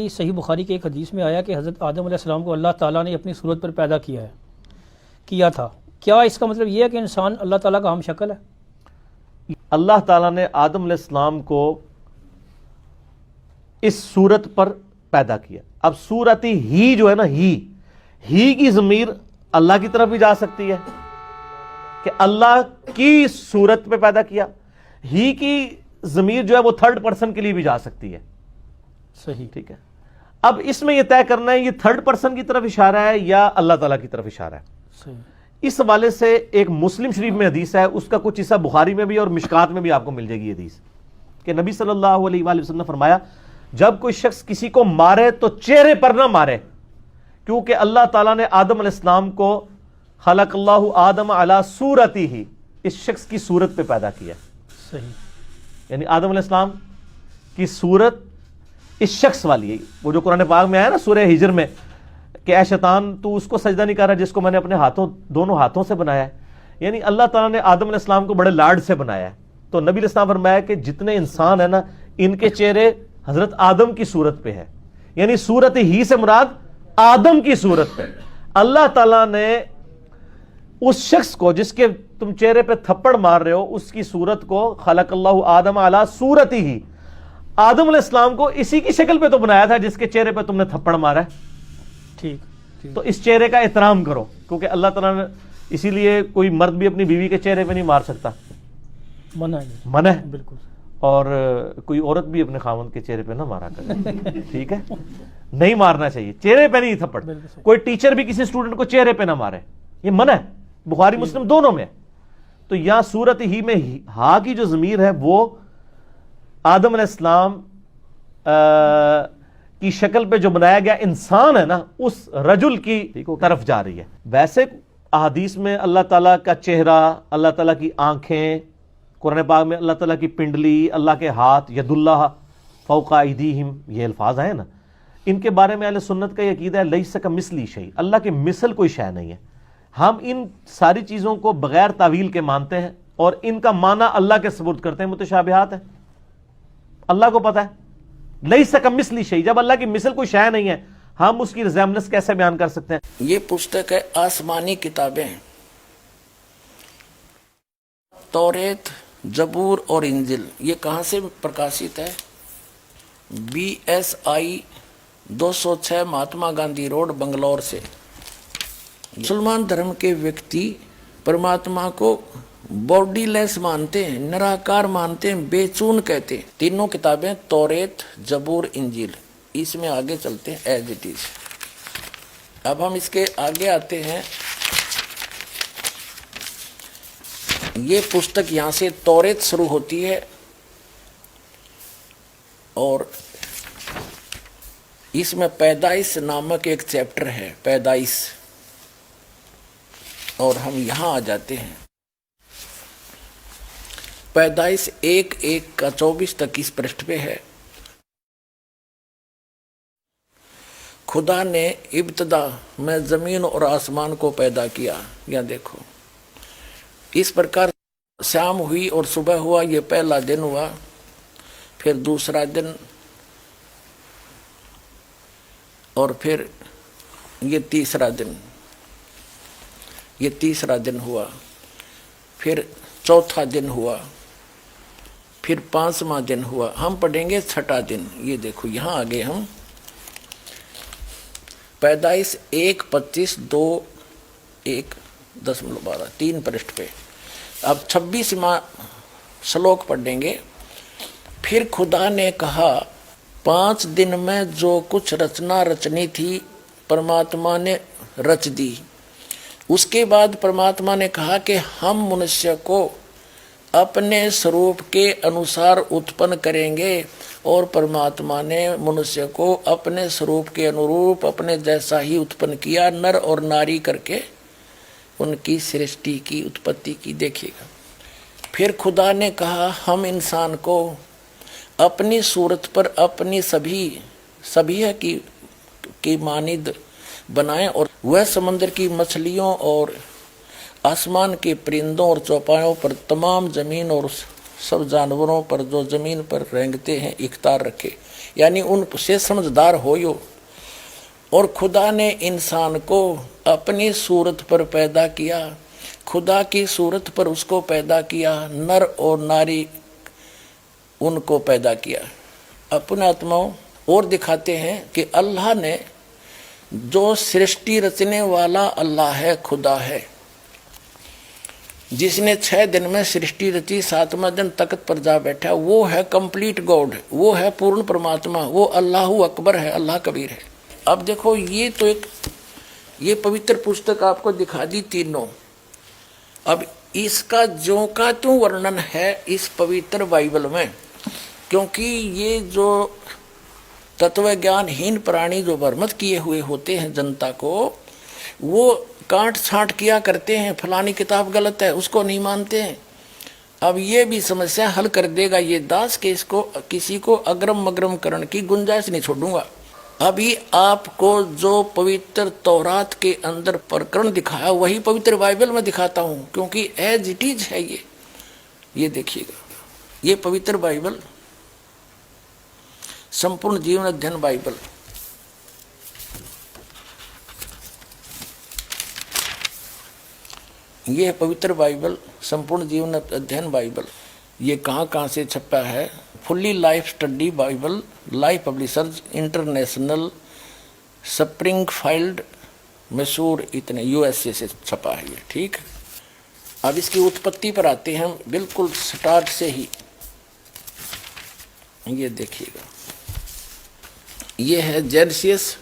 सही बुखारी के एक हदीस में आया कि हज़रत आदम अलैहिस्सलाम को अल्लाह ताला ने अपनी सूरत पर पैदा किया था। क्या इसका मतलब ये है कि इंसान अल्लाह ताला का हम शक्ल है? अल्लाह ताला ने आदम अलैहिस्सलाम को इस सूरत पर पैदा किया। अब सूरत ही जो है ना, ही की ज़मीर अल्लाह की तरफ भी जा सकती है कि अल्लाह की सूरत पे पैदा किया। ही की ज़मीर जो है वो थर्ड पर्सन के लिए भी जा सकती है। सही, ठीक है। अब इसमें यह तय करना है ये थर्ड पर्सन की तरफ इशारा है या अल्लाह ताला की तरफ इशारा है। सही। इस हवाले से एक मुस्लिम शरीफ में हदीस है, उसका कुछ हिस्सा बुखारी में भी और मिशकात में भी आपको मिल जाएगी हदीस कि नबी सल्लल्लाहु अलैहि वसल्लम ने फरमाया, जब कोई शख्स किसी को मारे तो चेहरे पर ना मारे, क्योंकि अल्लाह ताला ने आदम अलैहिस्सलाम को खलक़ल्लाहु आदम अला सूरतिही, इस शख्स की सूरत पे पैदा किया। सही। यानी आदम अलैहिस्सलाम की सूरत इस शख्स वाली है। वो जो कुरान पाक में आया ना सूरह हिजर में कि ऐ शैतान तू उसको सजदा नहीं कर रहा जिसको मैंने अपने दोनों हाथों से बनाया है। यानी अल्लाह ताला ने आदम अलैहिस्सलाम को बड़े लाड से बनाया है। तो नबी अलैहिस्सलाम फरमाया कि जितने इंसान है ना, इनके चेहरे हजरत आदम की सूरत पे है। यानी सूरत ही से मुराद आदम की सूरत पे। अल्लाह ताला ने उस शख्स को जिसके तुम चेहरे पे थप्पड़ मार रहे हो, उसकी सूरत को खलक़ल्लाहु आदम अला सूरतिही, आदम अलैहिस्सलाम को इसी की शक्ल पे तो बनाया था जिसके चेहरे पे तुमने थप्पड़ मारा है। ठीक। तो इस चेहरे का एहतराम करो, क्योंकि अल्लाह ताला ने, इसीलिए कोई मर्द भी अपनी बीवी के चेहरे पे नहीं मार सकता, मना है बिल्कुल। और कोई औरत भी अपने खावंद के चेहरे पे ना मारा करे। ठीक है, नहीं मारना चाहिए, चेहरे पे नहीं थप्पड़। कोई टीचर भी किसी स्टूडेंट को चेहरे पे ना मारे, ये मना है, बुखारी मुस्लिम दोनों में। तो यहां सूरत ही में हा की जो जमीर है वो आदम अलैहिस्सलाम की शक्ल पे जो बनाया गया इंसान है ना, उस रजुल की तरफ जा रही है। वैसे अहादीस में अल्लाह ताला का चेहरा, अल्लाह ताला की आंखें, कुरान पाक में अल्लाह ताला की पिंडली, अल्लाह के हाथ, यदुल्लाह फौका अयदीहिम, ये अल्फाज हैं ना, इनके बारे में अहले सुन्नत का यकीदा है लैसा कमिस्ली शै, अल्लाह के मिसल कोई शय नहीं है। हम इन सारी चीज़ों को बगैर तावील के मानते हैं और इनका माना अल्लाह के सुपुर्द करते हैं। मुतशाबिहात है, अल्लाह को पता है। लैसा कमिस्ली शै, जब अल्लाह की मिसल कोई शय नहीं है, हम उसकी रिज़ेम्बलेंस कैसे बयान कर सकते हैं? ये पुस्तक है आसमानी किताबें, तौरेत, जबूर और इंजिल। ये कहाँ से प्रकाशित है? BSI 206 महात्मा गांधी रोड, बंगलौर से। मुसलमान धर्म के व्यक्ति परमात्मा को बॉडीलेस मानते हैं, निराकार मानते हैं, बेचून कहते हैं। तीनों किताबें तौरेत, जबूर, इंजिल। इसमें आगे चलते हैं एज इट इज। अब हम इसके आगे आते हैं। ये पुस्तक यहां से तौरेत शुरू होती है और इसमें पैदाइश नामक एक चैप्टर है, पैदाइश। और हम यहां आ जाते हैं। पैदाइश 1:1 का 24 तक इस पृष्ठ पे है। खुदा ने इब्तदा में जमीन और आसमान को पैदा किया। यह देखो, इस प्रकार शाम हुई और सुबह हुआ, ये पहला दिन हुआ। फिर दूसरा दिन और फिर ये तीसरा दिन, ये तीसरा दिन हुआ। फिर चौथा दिन हुआ, फिर पांचवा दिन हुआ। हम पढ़ेंगे छठा दिन। ये देखो यहाँ आगे हम पैदाइश 1:25-2:1.12 3 पृष्ठ पे। अब 26वां श्लोक पढ़ेंगे। फिर खुदा ने कहा, 5 दिन में जो कुछ रचना रचनी थी परमात्मा ने रच दी। उसके बाद परमात्मा ने कहा कि हम मनुष्य को अपने स्वरूप के अनुसार उत्पन्न करेंगे। और परमात्मा ने मनुष्य को अपने स्वरूप के अनुरूप अपने जैसा ही उत्पन्न किया, नर और नारी करके उनकी सृष्टि की उत्पत्ति की। देखिएगा, फिर खुदा ने कहा हम इंसान को अपनी सूरत पर अपनी सभी की मानिद बनाएं और वह समंदर की मछलियों और आसमान के परिंदों और चौपायों पर तमाम जमीन और सब जानवरों पर जो जमीन पर रेंगते हैं इख्तियार रखे। यानी उनसे समझदार हो यो। और खुदा ने इंसान को अपनी सूरत पर पैदा किया, खुदा की सूरत पर उसको पैदा किया, नर और नारी उनको पैदा किया। अपने आत्माओं और दिखाते हैं कि अल्लाह ने जो सृष्टि रचने वाला अल्लाह है, खुदा है, जिसने 6 दिन में सृष्टि रची, 7वां दिन तख्त पर जा बैठा, वो है कंप्लीट गॉड, वो है पूर्ण परमात्मा, वो अल्लाहु अकबर है, अल्लाह कबीर है। अब देखो ये तो ये पवित्र पुस्तक आपको दिखा दी तीनों। अब इसका ज्यों का त्यों वर्णन है इस पवित्र बाइबल में, क्योंकि ये जो तत्व ज्ञानहीन प्राणी जो भ्रमित किए हुए होते हैं जनता को, वो काट छांट किया करते हैं, फलानी किताब गलत है उसको नहीं मानते हैं। अब ये भी समस्या हल कर देगा ये दास के इसको किसी को अग्रम मग्रम करने की गुंजाइश नहीं छोड़ूंगा। अभी आपको जो पवित्र तौरात के अंदर प्रकरण दिखाया वही पवित्र बाइबल में दिखाता हूं, क्योंकि एज इट इज है ये देखिएगा, ये पवित्र बाइबल, संपूर्ण जीवन अध्ययन बाइबल, ये है पवित्र बाइबल, संपूर्ण जीवन अध्ययन बाइबल। ये कहाँ से छपा है? Fully life study Bible, life publishers international, Springfield, Mysore, इतने यूएसए से छपा है ये। ठीक, अब इसकी उत्पत्ति पर आते हैं हम बिल्कुल स्टार्ट से ही। ये देखिएगा, ये है जेनेसिस,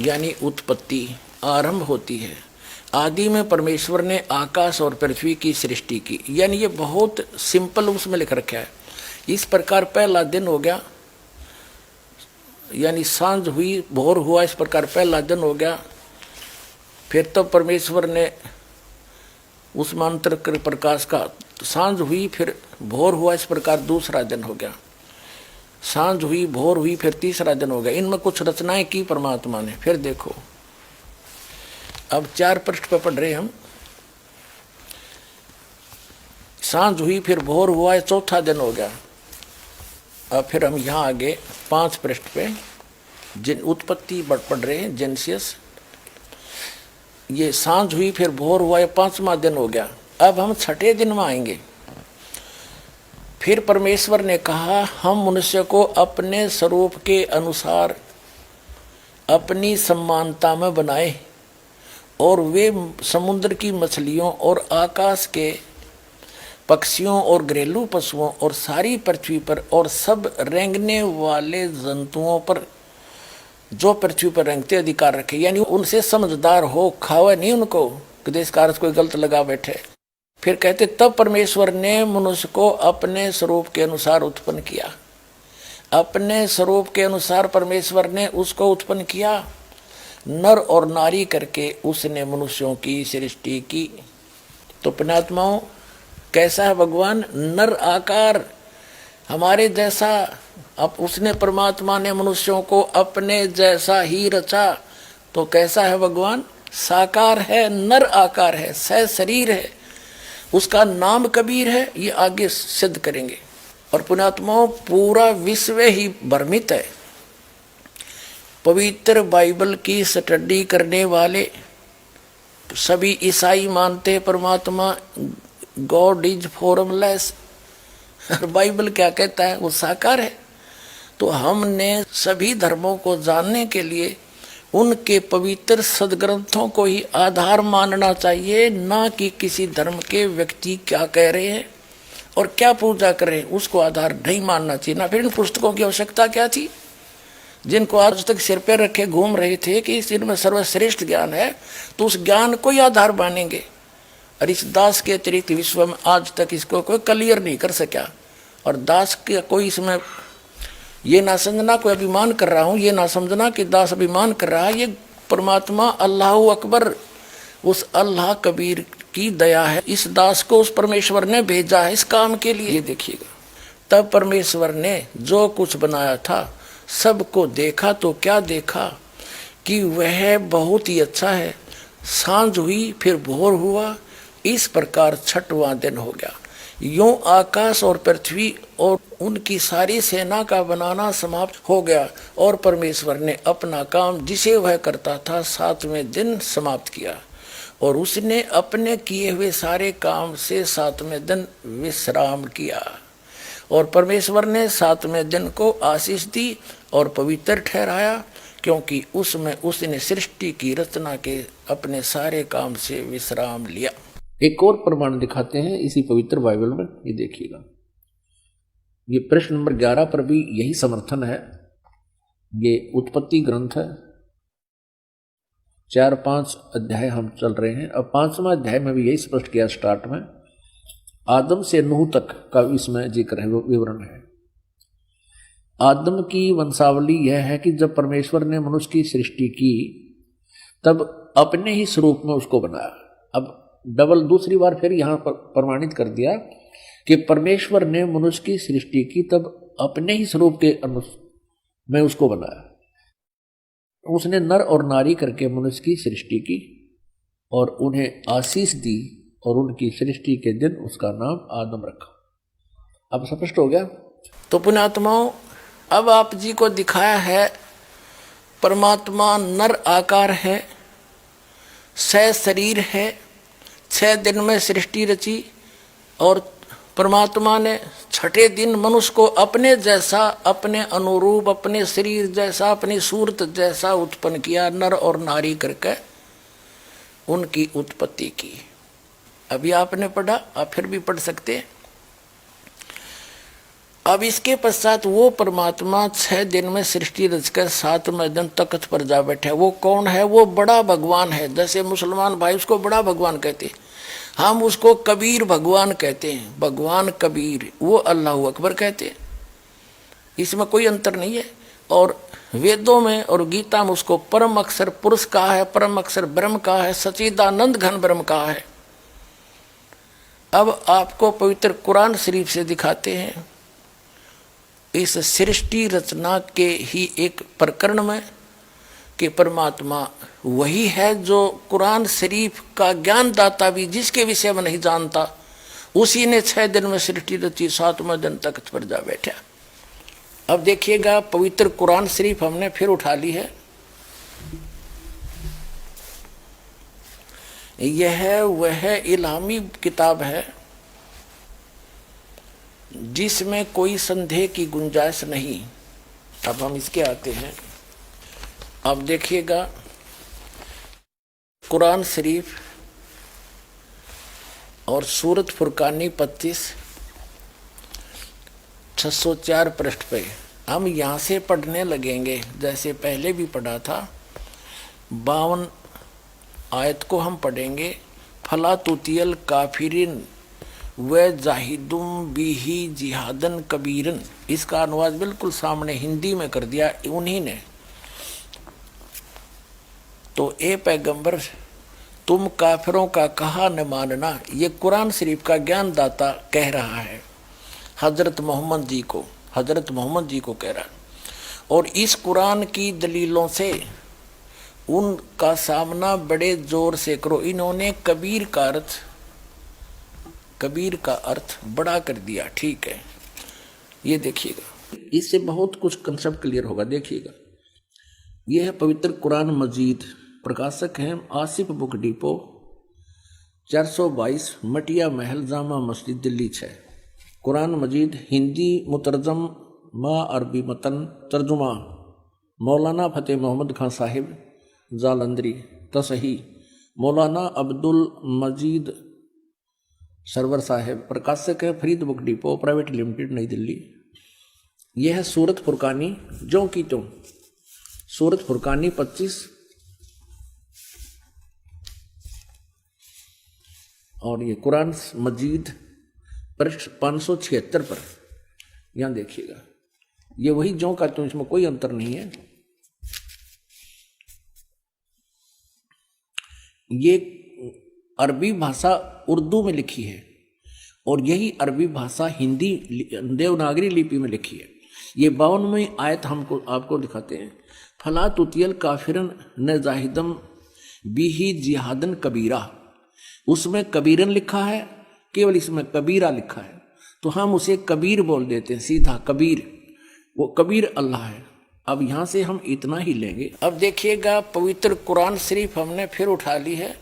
यानी उत्पत्ति, आरंभ होती है। आदि में परमेश्वर ने आकाश और पृथ्वी की सृष्टि की, यानी ये बहुत सिंपल उसमें लिख रखा है। इस प्रकार पहला दिन हो गया, यानी सांझ हुई, भोर हुआ, इस प्रकार पहला दिन हो गया। फिर तब परमेश्वर ने उस मंत्र प्रकाश का, सांझ हुई फिर भोर हुआ, इस प्रकार दूसरा दिन हो गया। सांझ हुई, भोर हुई, फिर तीसरा दिन हो गया। इनमें कुछ रचनाएं की परमात्मा ने। फिर देखो, अब 4 पृष्ठ पर पढ़ रहे हम। सांझ हुई फिर भोर हुआ, चौथा दिन हो गया। अब फिर हम यहाँ आगे 5 पृष्ठ पे जिन उत्पत्ति पढ़ रहे हैं, जेनेसिस। ये सांझ हुई फिर भोर हुआ, 5वां दिन हो गया। अब हम 6ठे दिन में आएंगे। फिर परमेश्वर ने कहा, हम मनुष्य को अपने स्वरूप के अनुसार अपनी समानता में बनाए, और वे समुद्र की मछलियों और आकाश के पक्षियों और घरेलू पशुओं और सारी पृथ्वी पर और सब रेंगने वाले जंतुओं पर जो पृथ्वी पर रेंगते अधिकार रखे। यानी उनसे समझदार हो, खावे नहीं उनको कि देश कार्य कोई गलत लगा बैठे। फिर कहते, तब परमेश्वर ने मनुष्य को अपने स्वरूप के अनुसार उत्पन्न किया। अपने स्वरूप के अनुसार परमेश्वर ने उसको उत्पन्न किया, नर और नारी करके उसने मनुष्यों की सृष्टि की। तो पुण्यात्माओं, कैसा है भगवान? नर आकार हमारे जैसा। अब उसने, परमात्मा ने मनुष्यों को अपने जैसा ही रचा। तो कैसा है भगवान? साकार है, नर आकार है, सह शरीर है। उसका नाम कबीर है, ये आगे सिद्ध करेंगे। और पुण्यात्माओं, पूरा विश्व ही भ्रमित है। पवित्र बाइबल की स्टडी करने वाले सभी ईसाई मानते परमात्मा गॉड इज फॉर्मलेस। और बाइबल क्या कहता है? वो साकार है। तो हमने सभी धर्मों को जानने के लिए उनके पवित्र सदग्रंथों को ही आधार मानना चाहिए, ना कि किसी धर्म के व्यक्ति क्या कह रहे हैं और क्या पूजा कर रहे हैं उसको आधार नहीं मानना चाहिए। ना फिर इन पुस्तकों की आवश्यकता क्या थी, जिनको आज तक सिर पे रखे घूम रहे थे कि इनमें सर्वश्रेष्ठ ज्ञान है, तो उस ज्ञान को ही आधार मानेंगे। और इस दास के अतिरिक्त विश्व में आज तक इसको कोई क्लियर नहीं कर सका। और दास के कोई इसमें ये ना समझना कोई अभिमान कर रहा हूँ, ये ना समझना कि दास अभिमान कर रहा है। ये परमात्मा अल्लाह अकबर, उस अल्लाह कबीर की दया है। इस दास को उस परमेश्वर ने भेजा है इस काम के लिए। ये देखिएगा, तब परमेश्वर ने जो कुछ बनाया था सबको देखा, तो क्या देखा कि वह बहुत ही अच्छा है। सांझ हुई फिर भोर हुआ, इस प्रकार 6वां दिन हो गया। यूं आकाश और पृथ्वी और उनकी सारी सेना का बनाना समाप्त हो गया और परमेश्वर ने अपना काम जिसे वह करता था 7वें दिन समाप्त किया और उसने अपने किए हुए सारे काम से 7वें दिन विश्राम किया। और परमेश्वर ने 7वें दिन को आशीष दी और पवित्र ठहराया, क्योंकि उसमें उसने सृष्टि की रचना के अपने सारे काम से विश्राम लिया। एक और प्रमाण दिखाते हैं इसी पवित्र बाइबल में, ये देखिएगा। ये प्रश्न नंबर 11 पर भी यही समर्थन है। ये उत्पत्ति ग्रंथ है, 4-5 अध्याय हम चल रहे हैं। अब 5वां अध्याय में भी यही स्पष्ट किया स्टार्ट में, आदम से नूह तक का इसमें जिक्र है, विवरण है। आदम की वंशावली यह है कि जब परमेश्वर ने मनुष्य की सृष्टि की तब अपने ही स्वरूप में उसको बनाया। अब डबल दूसरी बार फिर यहां पर प्रमाणित कर दिया कि परमेश्वर ने मनुष्य की सृष्टि की तब अपने ही स्वरूप के में उसको बनाया। उसने नर और नारी करके मनुष्य की सृष्टि की और उन्हें आशीष दी और उनकी सृष्टि के दिन उसका नाम आदम रखा। अब स्पष्ट हो गया। तो पुण्यात्माओं, अब आप जी को दिखाया है परमात्मा नर आकार है, शरीर है, 6 दिन में सृष्टि रची और परमात्मा ने 6ठे दिन मनुष्य को अपने जैसा, अपने अनुरूप, अपने शरीर जैसा, अपनी सूरत जैसा उत्पन्न किया, नर और नारी करके उनकी उत्पत्ति की। अभी आपने पढ़ा, आप फिर भी पढ़ सकते हैं। अब इसके पश्चात वो परमात्मा 6 दिन में सृष्टि रचकर 7वें दिन तख्त पर जा बैठे। वो कौन है? वो बड़ा भगवान है। जैसे मुसलमान भाई उसको बड़ा भगवान कहते हैं, हम उसको कबीर भगवान कहते हैं। भगवान कबीर, वो अल्लाह अकबर कहते हैं। इसमें कोई अंतर नहीं है। और वेदों में और गीता में उसको परम अक्षर पुरुष कहा है, परम अक्षर ब्रह्म कहा है, सच्चिदानंद घन ब्रह्म कहा है। अब आपको पवित्र कुरान शरीफ से दिखाते हैं इस सृष्टि रचना के ही एक प्रकरण में कि परमात्मा वही है जो कुरान शरीफ का ज्ञान दाता भी जिसके विषय में नहीं जानता, उसी ने 6 दिन में सृष्टि रची, 7वें दिन तख्त पर जा बैठा। अब देखिएगा, पवित्र कुरान शरीफ हमने फिर उठा ली है। यह वह इल्हामी किताब है जिसमें कोई संदेह की गुंजाइश नहीं। अब हम इसके आते हैं। अब देखिएगा, कुरान शरीफ और सूरत फुरकानी 25 604 पृष्ठ पे हम यहाँ से पढ़ने लगेंगे, जैसे पहले भी पढ़ा था। 52 आयत को हम पढ़ेंगे। फला तुतियल काफिरिन व जाहिदुम बिही जिहादन कबीरन। इसका अनुवाद बिल्कुल सामने हिंदी में कर दिया उन्हीं ने। तो ए पैगंबर, तुम काफिरों का कहा न मानना, ये कुरान शरीफ का ज्ञान दाता कह रहा है हजरत मोहम्मद जी को कह रहा है। और इस कुरान की दलीलों से उनका सामना बड़े जोर से करो। इन्होंने कबीर का अर्थ बड़ा कर दिया। ठीक है, ये देखिएगा, इससे बहुत कुछ कंसेप्ट क्लियर होगा। देखिएगा, यह है पवित्र कुरान मजीद। प्रकाशक हैं आसिफ बुक डिपो, 422 मटिया महल, जामा मस्जिद, दिल्ली 6। कुरान मजीद हिंदी मुतरजम मा अरबी मतन, तर्जुमा मौलाना फतेह मोहम्मद खान साहिब जालंधरी, तसही मौलाना अब्दुल मजीद सरवर साहिब। प्रकाशक है Farid book depot private limited, नई दिल्ली। यह है सूरत फुरकानी, जो की त्यों सूरत फुरकानी 25 और ये कुरान मजीद पृष्ठ 576 पर। यहां देखिएगा, ये वही जो का त्यों, इसमें कोई अंतर नहीं है। ये अरबी भाषा उर्दू में लिखी है और यही अरबी भाषा हिंदी देवनागरी लिपि में लिखी है। ये 52वीं आयत हमको आपको दिखाते हैं। फला तुतियल काफिरन न जाहिदम बिही जिहादन कबीरा। उसमें कबीरन लिखा है, केवल इसमें कबीरा लिखा है, तो हम उसे कबीर बोल देते हैं, सीधा कबीर। वो कबीर अल्लाह है। अब यहां से हम इतना ही लेंगे। अब देखिएगा, पवित्र कुरान शरीफ हमने फिर उठा ली है।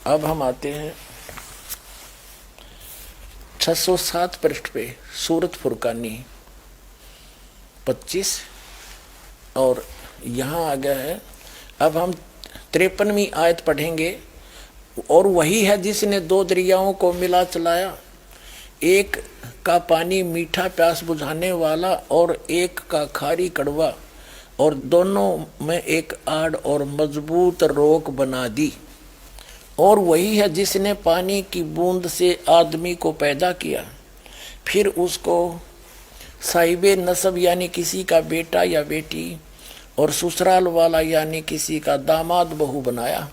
अब हम आते हैं 607 पृष्ठ पे, सूरत फुरकानी 25, और यहाँ आ गया है। अब हम 53वीं आयत पढ़ेंगे, और वही है जिसने दो दरियाओं को मिला चलाया, एक का पानी मीठा प्यास बुझाने वाला और एक का खारी कड़वा, और दोनों में एक आड़ और मजबूत रोक बना दी। और वही है जिसने पानी की बूंद से आदमी को पैदा किया, फिर उसको साहिबे नसब यानी किसी का बेटा या बेटी, और ससुराल वाला यानी किसी का दामाद बहू बनाया।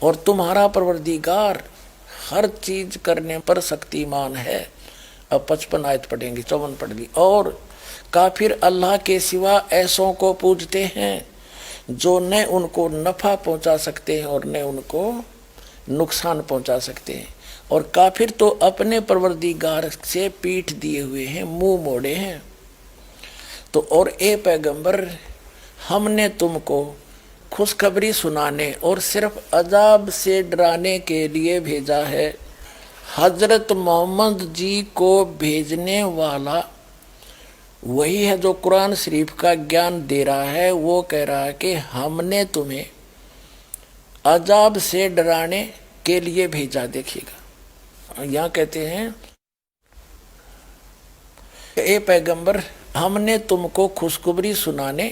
और तुम्हारा परवरदिगार हर चीज करने पर शक्तिमान है। अब 55 आयत पढ़ेंगे, 54 पढ़ ली। और काफिर अल्लाह के सिवा ऐसों को पूजते हैं जो न उनको नफा पहुंचा सकते हैं और न उनको नुकसान पहुंचा सकते हैं। और काफिर तो अपने परवरदिगार से पीठ दिए हुए हैं, मुंह मोड़े हैं। तो और ए पैगंबर, हमने तुमको खुशखबरी सुनाने और सिर्फ अजाब से डराने के लिए भेजा है। हजरत मोहम्मद जी को भेजने वाला वही है जो कुरान शरीफ का ज्ञान दे रहा है। वो कह रहा है कि हमने तुम्हें अजाब से डराने के लिए भेजा। देखिएगा, यहाँ कहते हैं, ए पैगंबर, हमने तुमको खुशखबरी सुनाने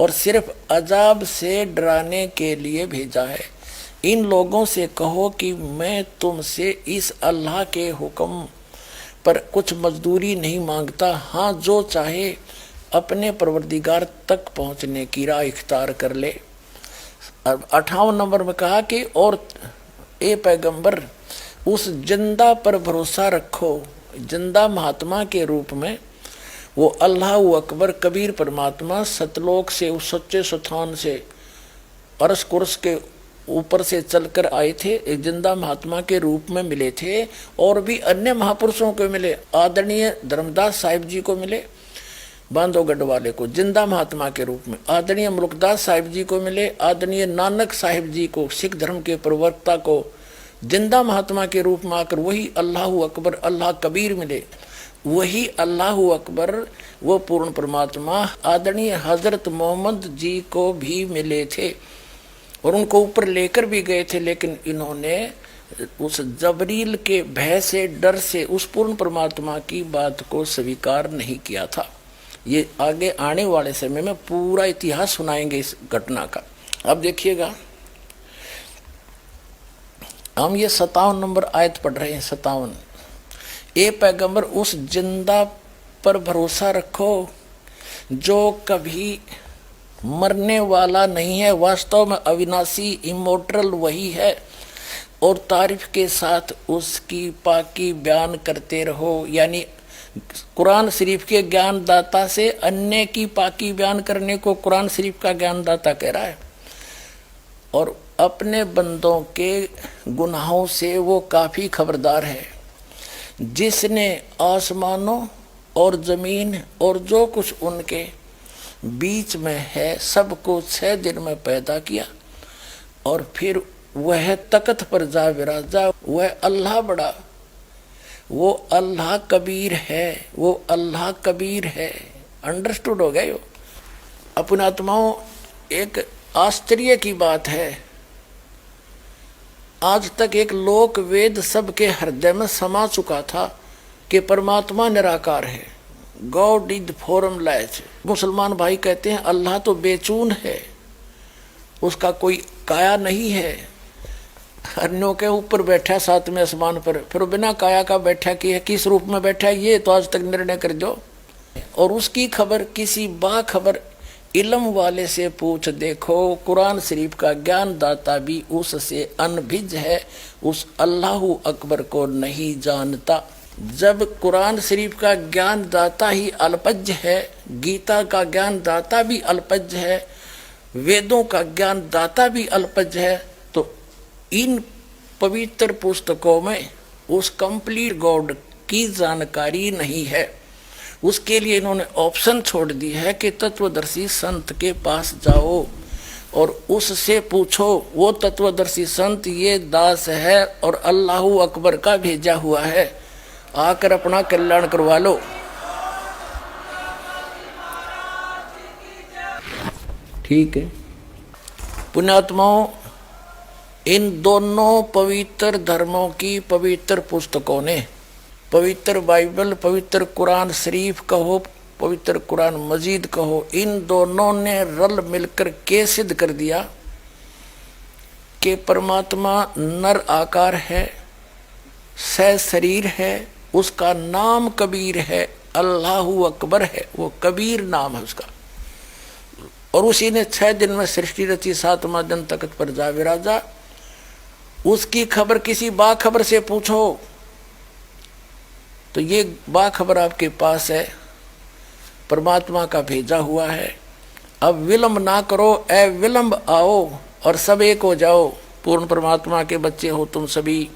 और सिर्फ अजाब से डराने के लिए भेजा है। इन लोगों से कहो कि मैं तुमसे इस अल्लाह के हुक्म पर कुछ मजदूरी नहीं मांगता। हाँ, जो चाहे अपने परवरदिगार तक पहुंचने की राह इख्तियार कर ले। 58 नंबर में कहा कि और ए पैगंबर, उस जिंदा पर भरोसा रखो, जिंदा महात्मा के रूप में वो अल्लाह अकबर कबीर परमात्मा सतलोक से, उस सच्चे स्थान से, अरस कुर्स के ऊपर से चलकर आए थे, एक जिंदा महात्मा के रूप में मिले थे। और भी अन्य महापुरुषों को मिले, आदरणीय धर्मदास साहिब जी को मिले, बांधवगढ़ वाले को जिंदा महात्मा के रूप में, आदरणीय मुल्कदास साहिब जी को मिले, आदरणीय नानक साहिब जी को, सिख धर्म के प्रवक्ता को जिंदा महात्मा के रूप में आकर वही अल्लाह अकबर, अल्लाह कबीर मिले। वही अल्लाह अकबर, वो पूर्ण परमात्मा आदरणीय हजरत मोहम्मद जी को भी मिले थे और उनको ऊपर लेकर भी गए थे। लेकिन इन्होंने उस जबरील के भय से, डर से उस पूर्ण परमात्मा की बात को स्वीकार नहीं किया था। ये आगे आने वाले समय में पूरा इतिहास सुनाएंगे इस घटना का। अब देखिएगा, हम ये 57 नंबर आयत पढ़ रहे हैं। 57, ए पैगंबर, उस जिंदा पर भरोसा रखो जो कभी मरने वाला नहीं है, वास्तव में अविनाशी इमोर्टल वही है। और तारीफ के साथ उसकी पाकी बयान करते रहो, यानी कुरान शरीफ के ज्ञानदाता से अन्य की पाकी बयान करने को कुरान शरीफ का ज्ञानदाता कह रहा है। और अपने बंदों के गुनाहों से वो काफ़ी खबरदार है। जिसने आसमानों और ज़मीन और जो कुछ उनके बीच में है सबको 6 दिन में पैदा किया, और फिर वह तख्त पर जा विराजा। वह अल्लाह बड़ा, वो अल्लाह कबीर है, वो अल्लाह कबीर है। अंडरस्टूड हो गया यो? अपने आत्माओं, एक आश्चर्य की बात है, आज तक एक लोक वेद सबके हृदय में समा चुका था कि परमात्मा निराकार है, गॉड इज फॉर्मलेस। मुसलमान भाई कहते हैं अल्लाह तो बेचून है, उसका कोई काया नहीं है, अन्यों के ऊपर बैठा सातवें आसमान पर, फिर बिना काया का बैठा कि है, किस रूप में बैठा है ये तो आज तक निर्णय कर दो। और उसकी खबर किसी बाखबर इल्म वाले से पूछ देखो। कुरान शरीफ का ज्ञान दाता भी उससे अनभिज्ञ है, उस अल्लाह अकबर को नहीं जानता। जब कुरान शरीफ का ज्ञान दाता ही अल्पज्ञ है, गीता का ज्ञान दाता भी अल्पज्ञ है, वेदों का ज्ञान दाता भी अल्पज्ञ है, तो इन पवित्र पुस्तकों में उस कंप्लीट गॉड की जानकारी नहीं है। उसके लिए इन्होंने ऑप्शन छोड़ दी है कि तत्वदर्शी संत के पास जाओ और उससे पूछो, वो तत्वदर्शी संत ये दास है और अल्लाह अकबर का भेजा हुआ है, आकर अपना कल्याण करवा लो। ठीक है पुण्यात्माओं, इन दोनों पवित्र धर्मों की पवित्र पुस्तकों ने, पवित्र बाइबल, पवित्र कुरान शरीफ कहो, पवित्र कुरान मजीद कहो, इन दोनों ने रल मिलकर के सिद्ध कर दिया कि परमात्मा नर आकार है, सह शरीर है, उसका नाम कबीर है, अल्लाहु अकबर है, वो कबीर नाम है उसका। और उसी ने 6 दिन में सृष्टि रची, 7वां दिन तख्त पर जा विराजा। उसकी खबर किसी बाखबर से पूछो तो ये बाखबर आपके पास है, परमात्मा का भेजा हुआ है। अब विलंब ना करो, ए विलंब आओ और सब एक हो जाओ। पूर्ण परमात्मा के बच्चे हो तुम सभी।